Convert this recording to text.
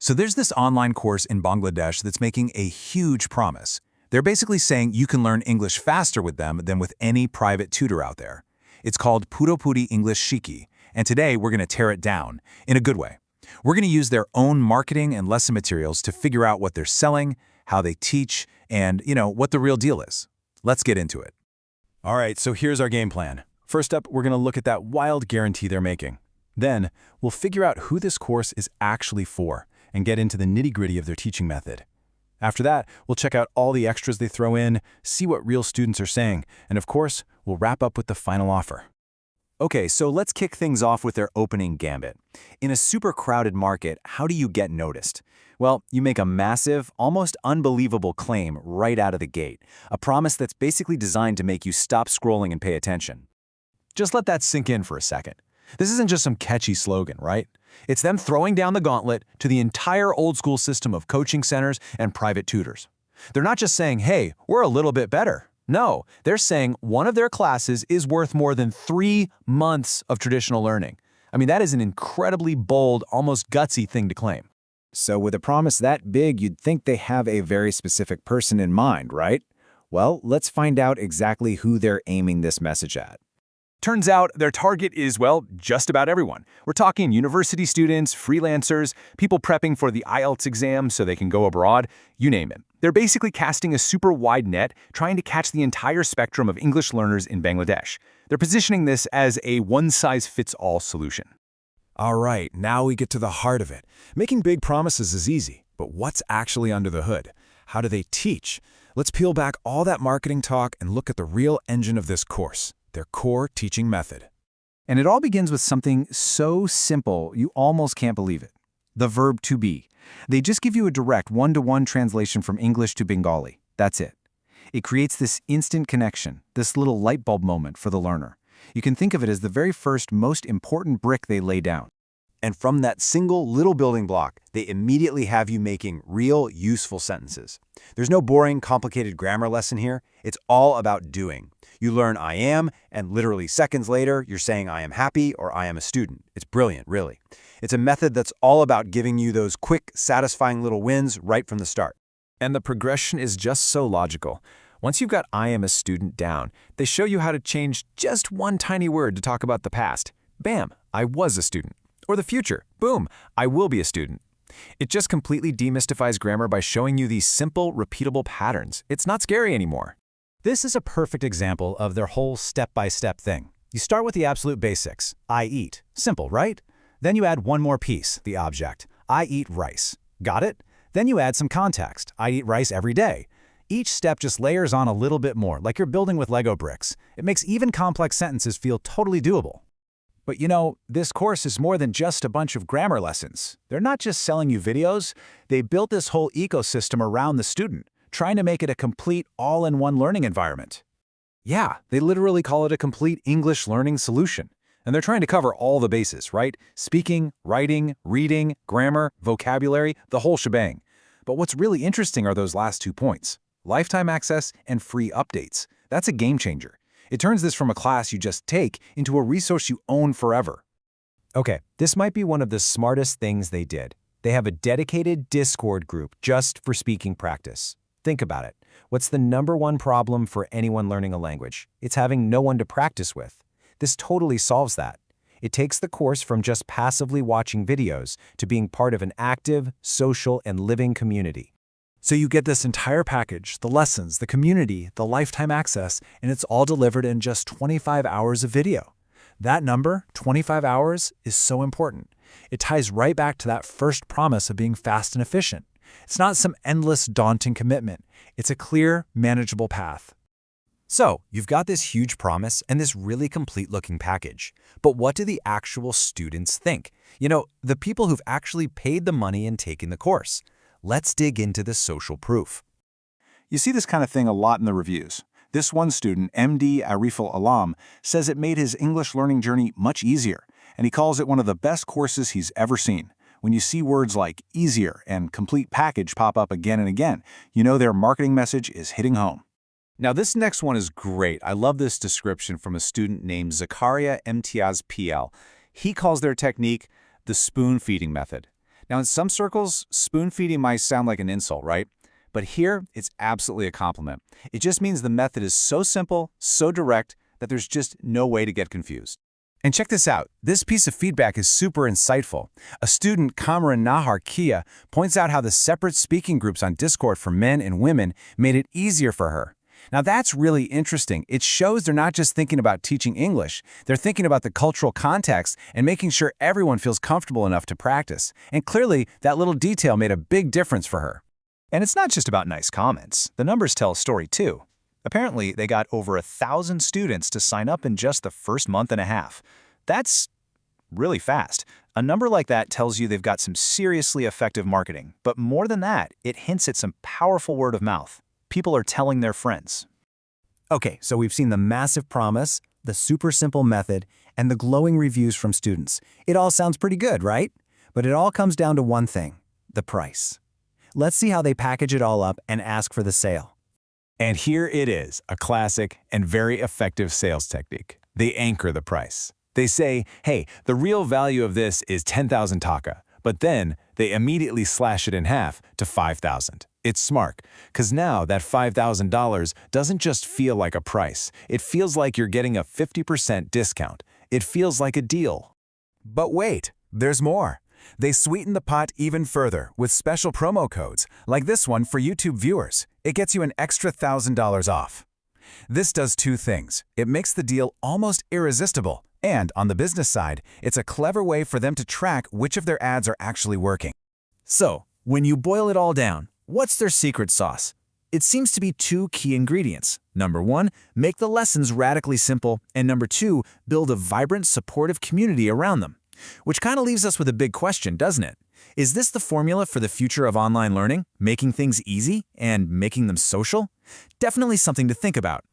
So there's this online course in Bangladesh that's making a huge promise. They're basically saying you can learn English faster with them than with any private tutor out there. It's called Puropuri English Shiki, and today we're going to tear it down, in a good way. We're going to use their own marketing and lesson materials to figure out what they're selling, how they teach, and, what the real deal is. Let's get into it. All right, so here's our game plan. First up, we're going to look at that wild guarantee they're making. Then, we'll figure out who this course is actually for and get into the nitty-gritty of their teaching method. After that, we'll check out all the extras they throw in, see what real students are saying, and of course, we'll wrap up with the final offer. Okay, so let's kick things off with their opening gambit. In a super crowded market, how do you get noticed? Well, you make a massive, almost unbelievable claim right out of the gate, a promise that's basically designed to make you stop scrolling and pay attention. Just let that sink in for a second. This isn't just some catchy slogan, right? It's them throwing down the gauntlet to the entire old-school system of coaching centers and private tutors. They're not just saying, hey, we're a little bit better. No, they're saying one of their classes is worth more than 3 months of traditional learning. I mean, that is an incredibly bold, almost gutsy thing to claim. So with a promise that big, you'd think they have a very specific person in mind, right? Well, let's find out exactly who they're aiming this message at. Turns out their target is, just about everyone. We're talking university students, freelancers, people prepping for the IELTS exam so they can go abroad, you name it. They're basically casting a super wide net, trying to catch the entire spectrum of English learners in Bangladesh. They're positioning this as a one-size-fits-all solution. All right, now we get to the heart of it. Making big promises is easy, but what's actually under the hood? How do they teach? Let's peel back all that marketing talk and look at the real engine of this course, their core teaching method. And it all begins with something so simple you almost can't believe it. The verb to be. They just give you a direct one-to-one translation from English to Bengali. That's it. It creates this instant connection, this little light bulb moment for the learner. You can think of it as the very first, most important brick they lay down. And from that single little building block, they immediately have you making real, useful sentences. There's no boring, complicated grammar lesson here. It's all about doing. You learn I am, and literally seconds later, you're saying I am happy or I am a student. It's brilliant, really. It's a method that's all about giving you those quick, satisfying little wins right from the start. And the progression is just so logical. Once you've got I am a student down, they show you how to change just one tiny word to talk about the past. Bam, I was a student. Or the future. Boom, I will be a student. It just completely demystifies grammar by showing you these simple, repeatable patterns. It's not scary anymore. This is a perfect example of their whole step-by-step thing. You start with the absolute basics. I eat. Simple, right? Then you add one more piece, the object. I eat rice. Got it? Then you add some context. I eat rice every day. Each step just layers on a little bit more, like you're building with Lego bricks. It makes even complex sentences feel totally doable. But this course is more than just a bunch of grammar lessons. They're not just selling you videos. They built this whole ecosystem around the student, trying to make it a complete all-in-one learning environment. Yeah, they literally call it a complete English learning solution. And they're trying to cover all the bases, right? Speaking, writing, reading, grammar, vocabulary, the whole shebang. But what's really interesting are those last 2 points. Lifetime access and free updates. That's a game changer. It turns this from a class you just take into a resource you own forever. Okay, this might be one of the smartest things they did. They have a dedicated Discord group just for speaking practice. Think about it. What's the #1 problem for anyone learning a language? It's having no one to practice with. This totally solves that. It takes the course from just passively watching videos to being part of an active, social, and living community. So you get this entire package, the lessons, the community, the lifetime access, and it's all delivered in just 25 hours of video. That number, 25 hours, is so important. It ties right back to that first promise of being fast and efficient. It's not some endless, daunting commitment. It's a clear, manageable path. So, you've got this huge promise and this really complete-looking package. But what do the actual students think? The people who've actually paid the money and taken the course. Let's dig into the social proof. You see this kind of thing a lot in the reviews. This one student, MD Ariful Alam, says it made his English learning journey much easier, and he calls it one of the best courses he's ever seen. When you see words like easier and complete package pop up again and again, you know their marketing message is hitting home. Now this next one is great. I love this description from a student named Zakaria Imtiaz PL. He calls their technique the spoon feeding method. Now, in some circles, spoon-feeding might sound like an insult, right? But here, it's absolutely a compliment. It just means the method is so simple, so direct, that there's just no way to get confused. And check this out. This piece of feedback is super insightful. A student, Kamran Nahar Kia, points out how the separate speaking groups on Discord for men and women made it easier for her. Now that's really interesting. It shows they're not just thinking about teaching English, they're thinking about the cultural context and making sure everyone feels comfortable enough to practice. And clearly, that little detail made a big difference for her. And it's not just about nice comments. The numbers tell a story too. Apparently, they got over 1,000 students to sign up in just the first month and a half. That's really fast. A number like that tells you they've got some seriously effective marketing. But more than that, it hints at some powerful word of mouth. People are telling their friends. Okay, so we've seen the massive promise, the super simple method, and the glowing reviews from students. It all sounds pretty good, right? But it all comes down to one thing, the price. Let's see how they package it all up and ask for the sale. And here it is, a classic and very effective sales technique. They anchor the price. They say, hey, the real value of this is 10,000 taka, but then they immediately slash it in half to 5,000. It's smart, because now that $5,000 doesn't just feel like a price. It feels like you're getting a 50% discount. It feels like a deal. But wait, there's more. They sweeten the pot even further with special promo codes, like this one for YouTube viewers. It gets you an extra $1,000 off. This does two things. It makes the deal almost irresistible, and on the business side, it's a clever way for them to track which of their ads are actually working. So, when you boil it all down, what's their secret sauce? It seems to be two key ingredients. Number one, make the lessons radically simple, and number two, build a vibrant, supportive community around them. Which kind of leaves us with a big question, doesn't it? Is this the formula for the future of online learning, making things easy and making them social? Definitely something to think about.